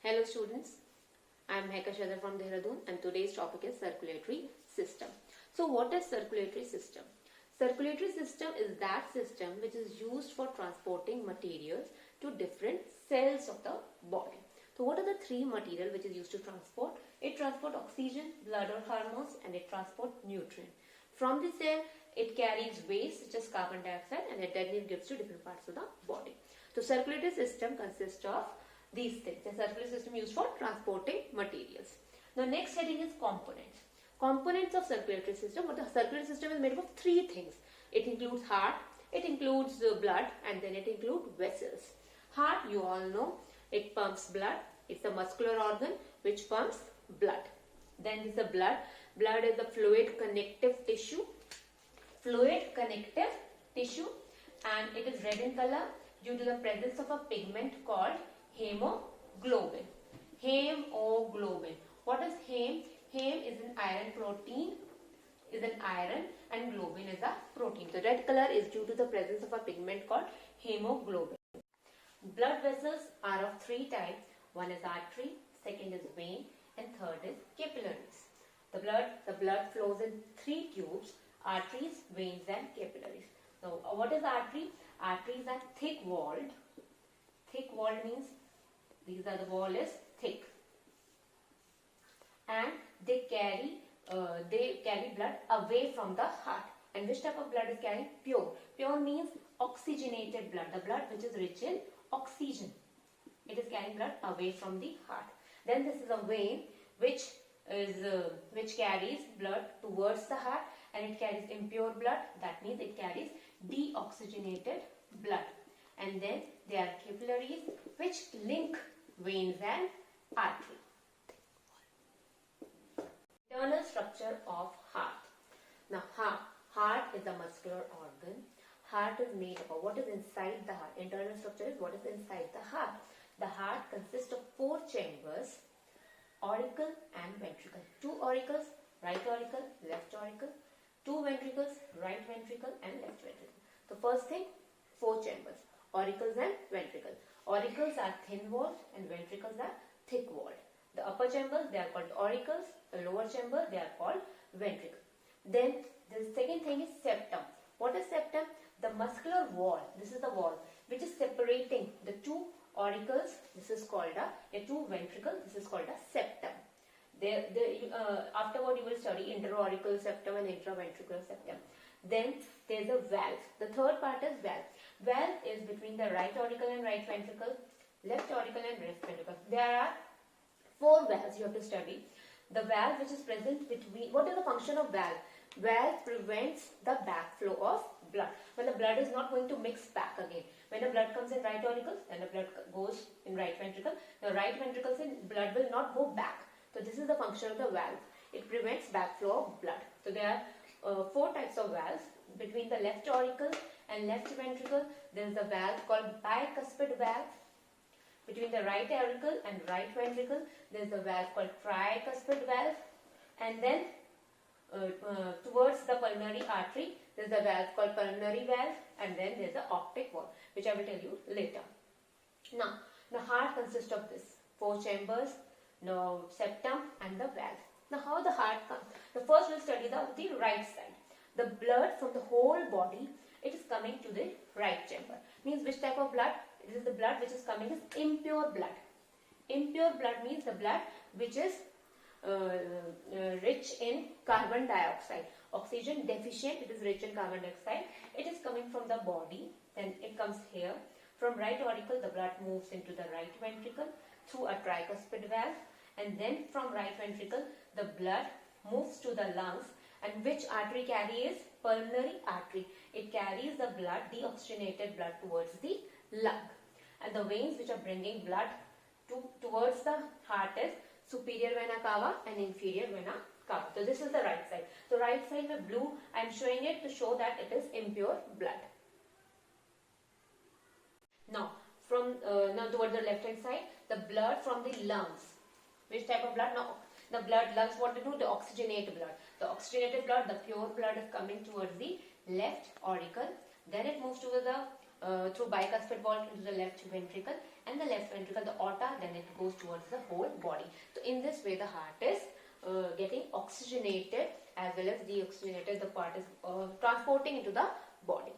Hello students, I am Heka from Dehradun and today's topic is circulatory system. So what is circulatory system? Circulatory system is that system which is used for transporting materials to different cells of the body. So what are the three materials which is used to transport? It transports oxygen, blood or hormones, and it transports nutrient. From the cell, it carries waste such as carbon dioxide and it then it gives to different parts of the body. So circulatory system consists of these things. The circulatory system used for transporting materials. The next heading is components. Components of circulatory system. What the circulatory system is made up of three things. It includes heart, it includes blood, and then it includes vessels. Heart, you all know, it pumps blood. It's a muscular organ which pumps blood. Then is the blood. Blood is the fluid connective tissue. Fluid connective tissue, and it is red in color due to the presence of a pigment called hemoglobin. Hemoglobin. What is heme? Heme is an iron protein, and globin is a protein. The red color is due to the presence of a pigment called hemoglobin. Blood vessels are of three types. One is artery, second is vein, and third is capillaries. The blood flows in three tubes: arteries, veins, and capillaries. So, what is artery? Arteries are thick-walled. Thick-walled means the wall is thick, and they carry blood away from the heart. And which type of blood is carried? Pure. Pure means oxygenated blood. The blood which is rich in oxygen. It is carrying blood away from the heart. Then this is a vein which carries blood towards the heart, and it carries impure blood. That means it carries deoxygenated blood. And then there are capillaries which link veins and artery. Internal structure of heart. Now heart is a muscular organ. Heart is made up of what is inside the heart. Internal structure is what is inside the heart. The heart consists of four chambers: auricle and ventricle. Two auricles, right auricle, left auricle. Two ventricles, right ventricle and left ventricle. The first thing, four chambers: auricles and ventricles. Auricles are thin-walled and ventricles are thick-walled. The upper chambers, they are called auricles. The lower chamber, they are called ventricles. Then the second thing is septum. What is septum? The muscular wall. This is the wall which is separating the two auricles. This is called the two ventricles. This is called a septum. Afterward you will study interauricular septum and intraventricular septum. Then there is a valve. The third part is valve. Valve is between the right auricle and right ventricle, left auricle and left ventricle. There are four valves you have to study. The valve which is present between, what is the function of valve? Valve prevents the backflow of blood. When the blood is not going to mix back again. When the blood comes in right auricle, then the blood goes in right ventricle. The right ventricle's blood will not go back. So this is the function of the valve. It prevents backflow of blood. So there are four types of valves. Between the left auricle and left ventricle, there is a valve called bicuspid valve. Between the right auricle and right ventricle, there is a valve called tricuspid valve. And then towards the pulmonary artery, there is a valve called pulmonary valve. And then there is the optic valve, which I will tell you later. Now, the heart consists of this: four chambers, now septum and the valve. Now how the heart comes? The first we'll study the right side. The blood from the whole body, it is coming to the right chamber. Means which type of blood? It is the blood which is coming is impure blood. Impure blood means the blood which is rich in carbon dioxide. Oxygen deficient, it is rich in carbon dioxide. It is coming from the body, then it comes here. From right auricle, the blood moves into the right ventricle through a tricuspid valve, and then from right ventricle, the blood moves to the lungs. And which artery carries? Pulmonary artery. It carries the blood, deoxygenated blood, towards the lung. And the veins which are bringing blood towards the heart is superior vena cava and inferior vena cava. So this is the right side. So right side with blue, I am showing it to show that it is impure blood. Now towards the left hand side, the blood from the lungs. Which type of blood? Now the lungs, what to do? The oxygenated blood. The oxygenated blood, the pure blood, is coming towards the left auricle. Then it moves towards the through bicuspid valve into the left ventricle, and the left ventricle, the aorta, then it goes towards the whole body. So in this way the heart is getting oxygenated as well as deoxygenated. The part is transporting into the body.